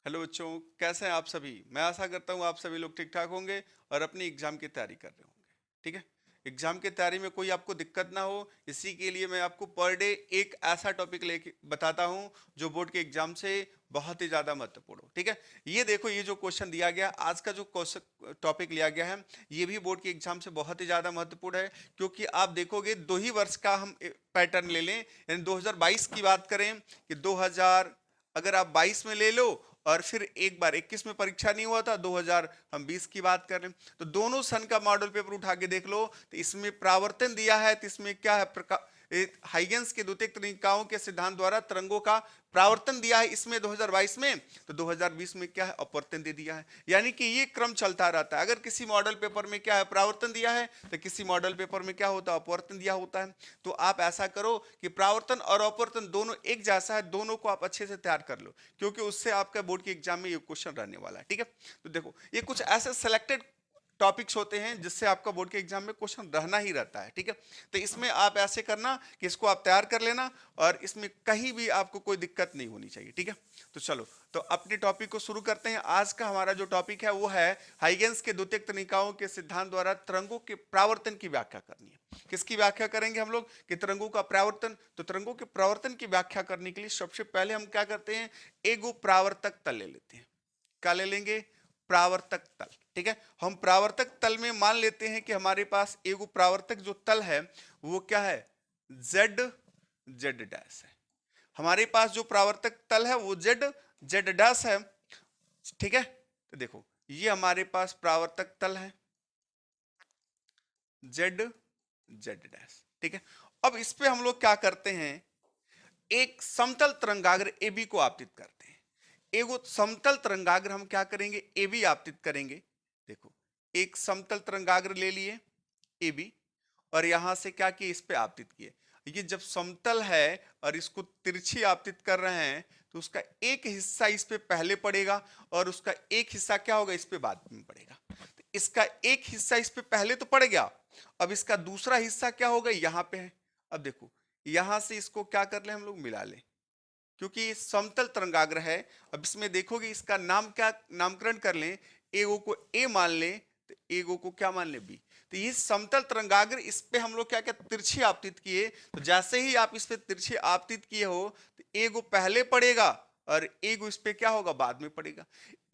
Hello बच्चों, कैसे हैं आप सभी। मैं आशा करता हूँ आप सभी लोग ठीक ठाक होंगे और अपनी एग्जाम की तैयारी कर रहे होंगे। ठीक है। एग्जाम की तैयारी में कोई आपको दिक्कत ना हो, इसी के लिए मैं आपको पर डे एक ऐसा टॉपिक लेके बताता हूँ जो बोर्ड के एग्जाम से बहुत ही ज़्यादा महत्वपूर्ण हो। ठीक है। ये देखो, ये जो क्वेश्चन दिया गया, आज का जो क्वेश्चन टॉपिक लिया गया है, ये भी बोर्ड के एग्जाम से बहुत ही ज़्यादा महत्वपूर्ण है। क्योंकि आप देखोगे 2 ही वर्ष का हम पैटर्न ले लें, यानी 2022 की बात करें कि 2000 अगर आप 22 में ले लो और फिर एक बार 21 में परीक्षा नहीं हुआ था, 2000 हम 20 की बात कर रहे हैं, तो दोनों सन का मॉडल पेपर उठा के देख लो, तो इसमें प्रावर्तन दिया है, तो इसमें क्या है, हाइगेंस के द्वितीयक तनिकाओं के सिद्धांत द्वारा तरंगों का प्रावर्तन दिया है इसमें 2022 में, तो 2020 में क्या है, अपवर्तन दे दिया है। यानी कि ये क्रम चलता रहता है। अगर किसी मॉडल पेपर में क्या है, प्रावर्तन दिया है, तो किसी मॉडल पेपर में क्या होता है, अपवर्तन दिया होता है। तो आप ऐसा करो कि प्रावर्तन और अपवर्तन दोनों एक जैसा है, दोनों को आप अच्छे से तैयार कर लो, क्योंकि उससे आपका बोर्ड के एग्जाम में ये क्वेश्चन रहने वाला है। ठीक है। तो देखो, ये कुछ ऐसे सेलेक्टेड टॉपिक्स होते हैं जिससे आपका बोर्ड के एग्जाम में क्वेश्चन रहना ही रहता है। ठीक है। तो इसमें आप ऐसे करना कि इसको आप तैयार कर लेना और इसमें कहीं भी आपको कोई दिक्कत नहीं होनी चाहिए। ठीक है। तो चलो, तो अपने टॉपिक को शुरू करते हैं। आज का हमारा जो टॉपिक है वो है हाइगेंस के द्वितीयक तनिकाओं के सिद्धांत द्वारा तरंगों के प्रावर्तन की व्याख्या करनी है। किसकी व्याख्या करेंगे हम लोग, कि तरंगों का प्रावर्तन। तो तरंगों के प्रावर्तन की व्याख्या करने के लिए सबसे पहले हम क्या करते हैं, एगो प्रावर्तक तल ले लेते हैं। क्या ले लेंगे, प्रावर्तक तल। ठीक है। हम प्रावर्तक तल में मान लेते हैं कि हमारे पास एगो प्रावर्तक जो तल है वो क्या है, जेड जेड डैश है। हमारे पास जो प्रावर्तक तल है वो जेड जेड डैश है। ठीक है। तो देखो, ये हमारे पास प्रावर्तक तल है, जेड जेड डैश। ठीक है। अब इस पे हम लोग क्या करते हैं, एक समतल तरंगाग्र ए बी को आपतित करते हैं। एगो समतल तरंगाग्र हम क्या करेंगे, ए बी आपतित करेंगे। देखो, एक समतल तरंगाग्र ले लिए ए बी, और यहां से क्या किए, इस पे आपतित किए। ये जब समतल है और इसको तिरछी आपतित कर रहे हैं, तो उसका एक हिस्सा इस पे पहले पड़ेगा और उसका एक हिस्सा क्या होगा, इस पे बाद में पड़ेगा। तो इसका एक हिस्सा इस पे पहले तो पड़ गया, अब इसका दूसरा हिस्सा क्या होगा, यहां पे है। अब देखो, यहां से इसको क्या कर ले, हम लोग मिला ले, क्योंकि ये समतल तरंगाग्र है। अब इसमें देखोगे, इसका नाम क्या नामकरण कर लें, एगो को ए मान लें, तो एगो को क्या मान ले, बी। तो ये समतल तरंगाग्र, इस पे हम लोग क्या क्या तिरछी आपतित किए। तो जैसे ही आप इस पे तिरछी आपतित किए हो, तो एगो पहले पड़ेगा और एगो इस पे क्या होगा, बाद में पड़ेगा।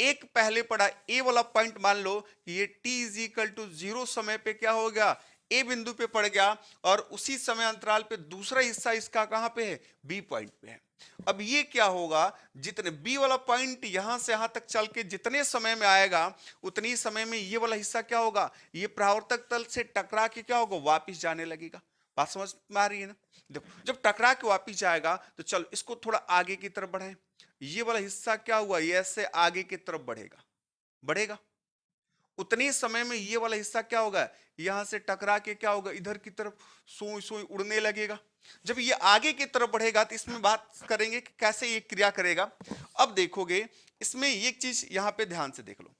एक पहले पड़ा ए वाला पॉइंट मान लो कि ये t इज इक्वल टू 0 समय पे क्या हो गया, ए बिंदु पे पड़ गया, और उसी समय अंतराल पे दूसरा हिस्सा इसका कहां पे है, बी पॉइंट पे है। अब ये क्या होगा, जितने बी वाला पॉइंट यहां से यहां तक चल के जितने समय में आएगा, उतनी समय में ये वाला हिस्सा क्या होगा, ये परावर्तक तल से टकरा के क्या होगा, वापिस जाने लगेगा। बात समझ में आ रही है ना। देखो, जब टकरा के वापिस जाएगा, तो चलो इसको थोड़ा आगे की तरफ बढ़ाएं। ये वाला हिस्सा क्या हुआ, ये ऐसे आगे की तरफ बढ़ेगा, बढ़ेगा। उतनी समय में ये वाला हिस्सा क्या होगा, यहां से टकरा के क्या होगा, इधर की तरफ सोई सोई उड़ने लगेगा। जब ये आगे की तरफ बढ़ेगा, तो इसमें बात करेंगे कि कैसे ये क्रिया करेगा। अब देखोगे, इसमें एक चीज यहां पे ध्यान से देख लो,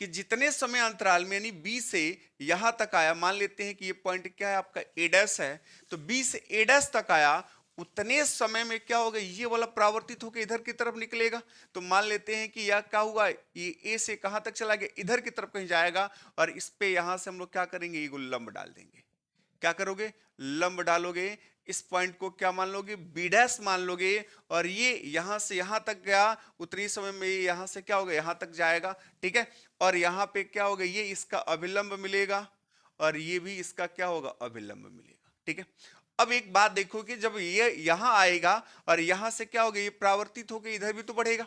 कि जितने समय अंतराल में, यानी बी से यहां तक आया, मान लेते हैं कि ये पॉइंट क्या है, आपका ए डैश है, तो बी से ए डैश तक आया, उतने समय में क्या होगा, ये वाला प्रावर्तित होकर इधर की तरफ निकलेगा। तो मान लेते हैं कि यह क्या हुआ, ये ए से कहां तक चला गया, इधर की तरफ कहीं जाएगा, और इस पे यहां से हम लोग क्या करेंगे, ये लंब डाल देंगे। क्या करोगे, लंब डालोगे। इस पॉइंट को क्या मान लोगे, बी डैश मान लोगे, और ये यहां से यहां तक गया, उतनी समय में ये यहां से क्या होगा, यहां तक जाएगा। ठीक है। और यहां पे क्या होगा, ये इसका अभिलंब मिलेगा, और ये भी इसका क्या होगा, अभिलंब मिलेगा। ठीक है। अब एक बात देखो कि जब ये यहां आएगा और यहां से क्या होगा, ये प्रावर्तित होकर इधर भी तो बढ़ेगा।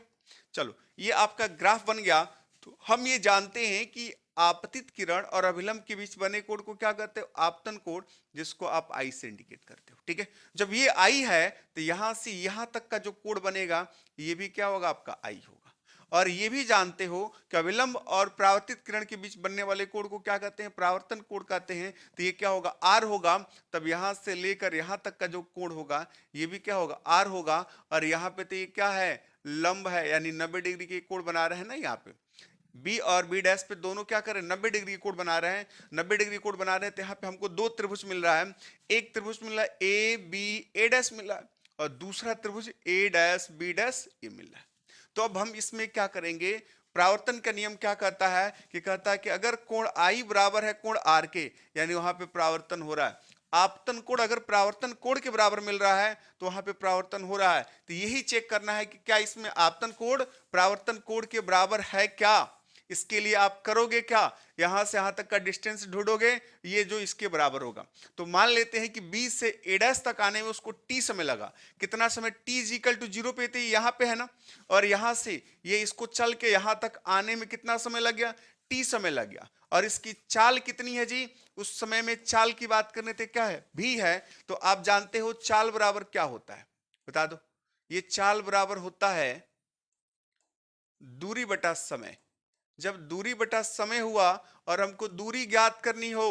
चलो, ये आपका ग्राफ बन गया। तो हम ये जानते हैं कि आपतित किरण और अभिलंब के बीच बने कोण को क्या कहते हो, आपतन कोण, जिसको आप आई से इंडिकेट करते हो। ठीक है। जब ये आई है, तो यहां से यहां तक का जो कोण बनेगा, ये भी क्या होगा, आपका आई होगा। और ये भी जानते हो कि अविलंब और परावर्तित किरण के बीच बनने वाले कोण को क्या कहते हैं, परावर्तन कोण कहते हैं। तो ये क्या होगा, आर होगा। तब यहां से लेकर यहां तक का जो कोण होगा, ये भी क्या होगा, आर होगा। और यहाँ पे तो ये क्या है, लंब है, यानी 90 डिग्री के कोण बना रहे हैं ना। यहाँ पे बी और बी डैश पे दोनों क्या कर रहे हैं, 90 डिग्री कोण बना रहे हैं। 90 डिग्री कोण बना रहे हैं, तो यहाँ पे हमको दो त्रिभुज मिल रहा है। एक त्रिभुज मिल रहा है ए बी ए डैश मिल रहा है, और दूसरा त्रिभुज ए डैश बी डैश ए मिल रहा है। तो अब हम इसमें क्या करेंगे, परावर्तन का नियम क्या कहता है कि कहता है कि अगर कोण आई बराबर है कोण आर के, यानी वहां पे परावर्तन हो रहा है, आपतन कोण अगर परावर्तन कोण के बराबर मिल रहा है तो वहां पे परावर्तन हो रहा है। तो यही चेक करना है कि क्या इसमें आपतन कोण परावर्तन कोण के बराबर है क्या। इसके लिए आप करोगे क्या, यहां से यहां तक का डिस्टेंस ढूंढोगे, ये जो इसके बराबर होगा। तो मान लेते हैं कि बी से ए डैश तक आने में उसको टी समय लगा। कितना समय, टी इज इक्वल टू 0 पे, यहां पे है ना, और यहां से ये इसको चल के यहां तक आने में कितना समय लग गया, टी समय लग गया। और इसकी चाल कितनी है जी, उस समय में चाल की बात करने थे क्या है, भी है। तो आप जानते हो चाल बराबर क्या होता है, बता दो। ये चाल बराबर होता है दूरी बटा समय। जब दूरी बटा समय हुआ और हमको दूरी ज्ञात करनी हो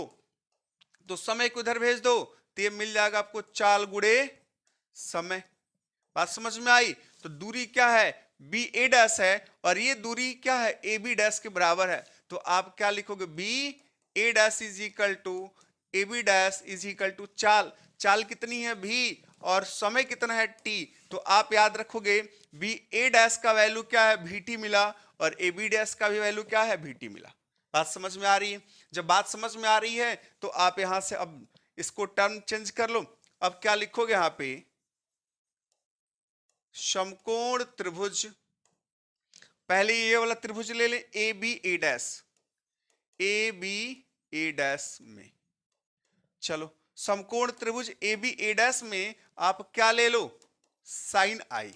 तो समय को इधर भेज दो, तो ये मिल जाएगा आपको चाल गुणे समय। बात समझ में आई। तो दूरी क्या है, बी ए डैश है, और ये दूरी क्या है, ए बी डैश के बराबर है। तो आप क्या लिखोगे, B A dash is equal to A B dash is equal to चाल। चाल कितनी है भी, और समय कितना है टी। तो आप याद रखोगे बी ए डैश का वैल्यू क्या है, भी टी मिला, और ए बी डैश का भी वैल्यू क्या है, भी टी मिला। बात समझ में आ रही है। जब बात समझ में आ रही है तो आप यहां से अब इसको टर्म चेंज कर लो। अब क्या लिखोगे यहां पे, समकोण त्रिभुज, पहले ये वाला त्रिभुज ले लें, A B A dash, A B A dash में। चलो समकोण त्रिभुज ए बी ए डैश में आप क्या ले लो, साइन आई।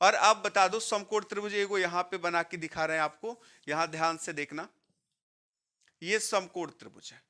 और आप बता दो समकोण त्रिभुज एगो यहां पे बना के दिखा रहे हैं आपको, यहां ध्यान से देखना। ये समकोण त्रिभुज है।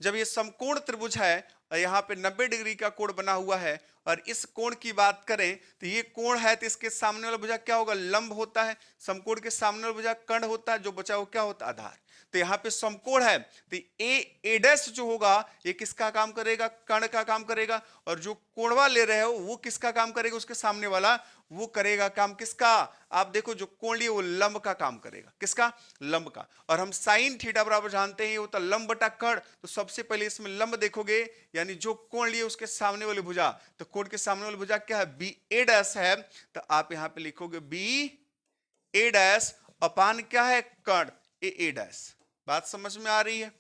जब ये समकोण त्रिभुज है और यहाँ पे 90 डिग्री का कोण बना हुआ है, और इस कोण की बात करें तो ये कोण है, तो इसके सामने वाला भुजा क्या होगा, लंब होता है। समकोण के सामने वाला भुजा कर्ण होता है, जो बचा वो क्या होता है, आधार। तो यहाँ पे समकोण है, तो ए डैश जो होगा ये किसका काम करेगा, कर्ण का काम करेगा। और जो कोणवा ले रहे हो वो किसका काम करेगा, उसके सामने वाला, वो करेगा काम किसका, आप देखो जो कोण लिए वो लंब का काम करेगा, किसका, लंब का। और हम साइन थीटा बराबर जानते हैं ये होता लंब बटा कर्ण। तो सबसे पहले इसमें लंब देखोगे, यानी जो कोण लिए उसके सामने वाली भुजा, तो कोण के सामने वाली भुजा क्या है, बी ए डैश है। तो आप यहां पे लिखोगे बी ए डैश अपान क्या है, कर्ण ए डैश। बात समझ में आ रही है।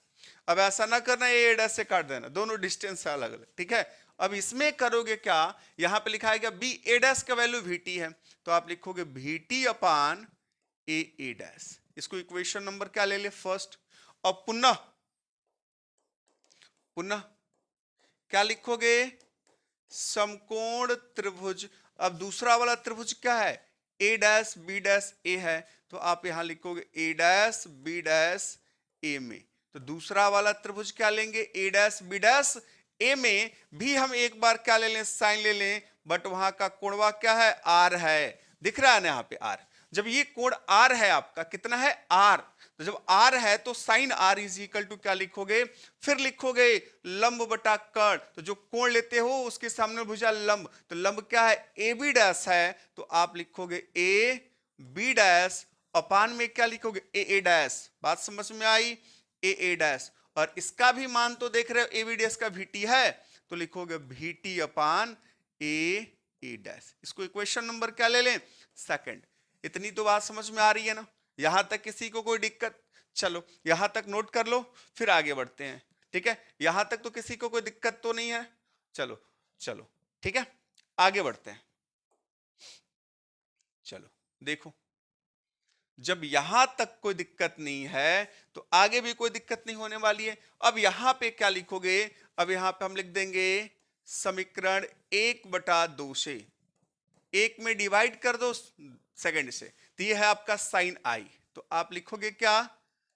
अब ऐसा ना करना ए डैश से काट देना, दोनों डिस्टेंस है अलग अलग, ठीक है। अब इसमें करोगे क्या, यहां पे लिखा है बी ए डैश का वैल्यू वीटी है, तो आप लिखोगे वीटी अपान ए डैश। इसको इक्वेशन नंबर क्या ले ले, फर्स्ट। और पुनः पुनः क्या लिखोगे, समकोण त्रिभुज। अब दूसरा वाला त्रिभुज क्या है, ए डैश बी डैश ए है, तो आप यहां लिखोगे ए डैश बी डैश ए में। तो दूसरा वाला त्रिभुज क्या लेंगे, ए डैश बी डैश ए में भी हम एक बार क्या ले लें, साइन ले लें, बट वहां का कोणवा क्या है, आर है। दिख रहा है ना यहाँ पे आर। जब ये कोण आर है आपका, कितना है, आर, तो जब आर है तो sine R is equal to क्या लिखोगे, फिर लिखोगे लंब बटा कर्ण। तो जो कोण लेते हो उसके सामने भुजा लंब, तो लंब क्या है, ए बी डैश है, तो आप लिखोगे ए बी डैश अपान में क्या लिखोगे, ए डैश। बात समझ में आई, ए डैश। और इसका भी मान तो देख रहे हो ए बी डैश का वीटी है, तो लिखोगे वीटी अपान ए डैश। इसको इक्वेशन नंबर क्या ले लें, सेकंड। इतनी तो बात समझ में आ रही है ना, यहां तक किसी को कोई दिक्कत, चलो यहां तक नोट कर लो, फिर आगे बढ़ते हैं, ठीक है। यहां तक तो किसी को कोई दिक्कत तो नहीं है, चलो चलो ठीक है, आगे बढ़ते हैं। चलो देखो, जब यहां तक कोई दिक्कत नहीं है तो आगे भी कोई दिक्कत नहीं होने वाली है। अब यहां पे क्या लिखोगे, अब यहां पे हम लिख देंगे समीकरण 1/2 से, एक में डिवाइड कर दो सेकंड से, तो ये है आपका साइन आई। तो आप लिखोगे क्या,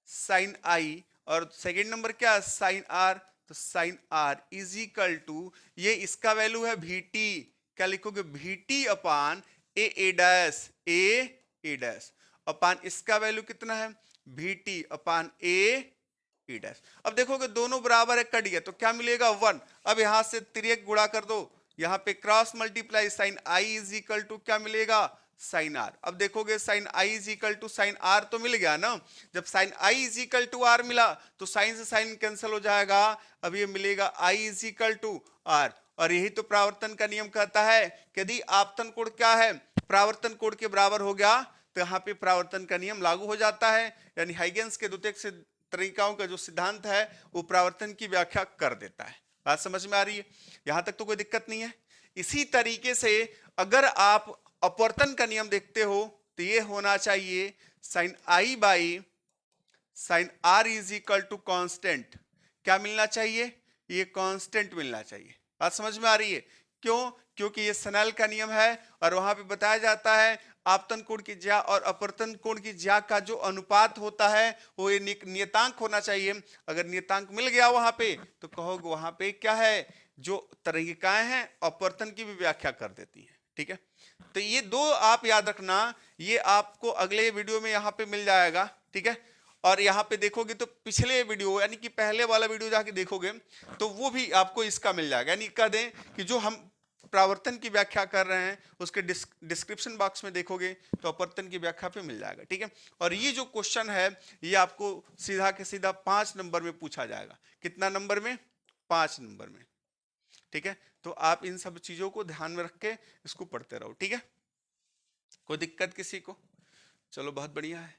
साइन आई, और सेकंड नंबर क्या, साइन आर। तो sine R is equal to, ये इसका वैल्यू है वीटी, क्या लिखोगे, वीटी अपान ए डैश अपान इसका वैल्यू कितना है, वीटी अपान ए डैश। अब देखोगे दोनों बराबर है, कट गया, तो क्या मिलेगा, 1। अब यहां से तिर्यक गुणा कर दो, यहां पे cross multiply, sine I is equal to क्या मिलेगा, साइन आर। अब देखोगे sine I is equal to sine R तो मिल गया ना। जब sine I is equal to R मिला तो साइन से साइन कैंसिल हो जाएगा, अब ये मिलेगा आई इज इक्वल टू आर। और यही तो परावर्तन का नियम कहता है कि यदि आपतन कोण क्या है, परावर्तन कोण के बराबर हो गया तो यहाँ पे परावर्तन का नियम लागू हो जाता है, यानी हाइगेंस के द्वितीयक तरीकाओं का जो सिद्धांत है वो परावर्तन की व्याख्या कर देता है। बात समझ में आ रही है? यहां तक तो कोई दिक्कत नहीं है। इसी तरीके से अगर आप अपवर्तन का नियम देखते हो तो ये होना चाहिए sine I by sine R is equal to constant. क्या मिलना चाहिए? ये कांस्टेंट मिलना चाहिए। बात समझ में आ रही है? क्यों? क्योंकि ये स्नेल का नियम है और वहां पे बताया जाता है आपतन कोण की ज्या और अपवर्तन कोण की ज्या का जो अनुपात होता है वो ये नियतांक होना चाहिए। अगर नियतांक मिल गया वहां पे तो कहोगे वहां पे क्या है, जो तरंगिकाएं हैं अपवर्तन की भी व्याख्या कर देती हैं। ठीक है, तो ये दो आप याद रखना, ये आपको अगले वीडियो में यहाँ पे मिल जाएगा। ठीक है, और यहाँ पे देखोगे तो पिछले वीडियो यानी कि पहले वाला वीडियो जाके देखोगे तो वो भी आपको इसका मिल जाएगा। यानी कह दें कि जो हम परावर्तन की व्याख्या कर रहे हैं उसके डिस्क्रिप्शन बॉक्स में देखोगे तो अपवर्तन की व्याख्या पे मिल जाएगा। ठीक है, और ये जो क्वेश्चन है ये आपको सीधा के सीधा 5 नंबर में पूछा जाएगा। कितना नंबर में? 5 नंबर में। ठीक है, तो आप इन सब चीजों को ध्यान में रख के इसको पढ़ते रहो। ठीक है, कोई दिक्कत किसी को? चलो बहुत बढ़िया है,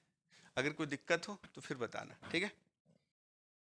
अगर कोई दिक्कत हो तो फिर बताना। ठीक है।